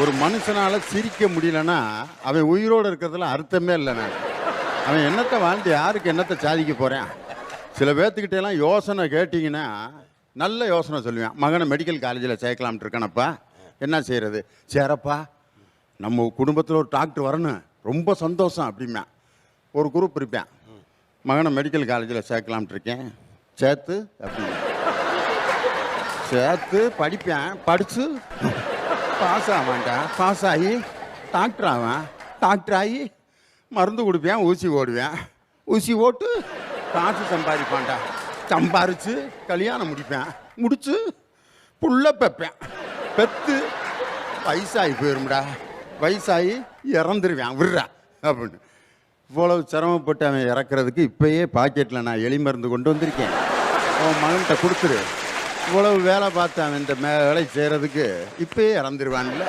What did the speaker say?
ஒரு மனுஷனால சிரிக்க முடியலன்னா அவன் உயிரோடு இருக்கிறதுல அர்த்தமே இல்லை. நான் அவன் என்னத்தை வாழ்ந்து யாருக்கு என்னத்தை சாதிக்க போகிறேன்? சில பேர்த்துக்கிட்ட எல்லாம் யோசனை கேட்டிங்கன்னா நல்ல யோசனை சொல்லுவேன். மகனை மெடிக்கல் காலேஜில் சேர்க்கலாம்ட்டு இருக்கானப்பா, என்ன செய்கிறது? சேரப்பா, நம்ம குடும்பத்தில் ஒரு டாக்டர் வரணும், ரொம்ப சந்தோஷம் அப்படிம்பேன். ஒரு குரூப் இருப்பேன், மகனை மெடிக்கல் காலேஜில் சேர்க்கலாம்ட்டு இருக்கேன், சேர்த்து அப்படின்னு சேர்த்து படிப்பேன். படித்து பாஸ் ஆவான்டா, பாஸ் ஆகி டாக்டர் ஆவேன். டாக்டர் ஆகி மருந்து கொடுப்பேன், ஊசி ஓடுவேன், ஊசி ஓட்டு காசு சம்பாதிப்பான்டா. சம்பாரித்து கல்யாணம் முடிப்பேன், முடித்து புள்ள பெப்பேன், பெற்று வயசாகி போயிரும்டா, வயசாகி இறந்துருவேன் விட்றா அப்படின்னு. இவ்வளவு சிரமப்பட்டு அவன் இறக்குறதுக்கு இப்போயே பாக்கெட்டில் நான் எலி மருந்து கொண்டு வந்திருக்கேன், அவன் மகன்கிட்ட கொடுத்துரு. இவ்வளவு வேலை பார்த்து அவன் இந்த வேலை செய்கிறதுக்கு இப்போயே இறந்துருவான்ல.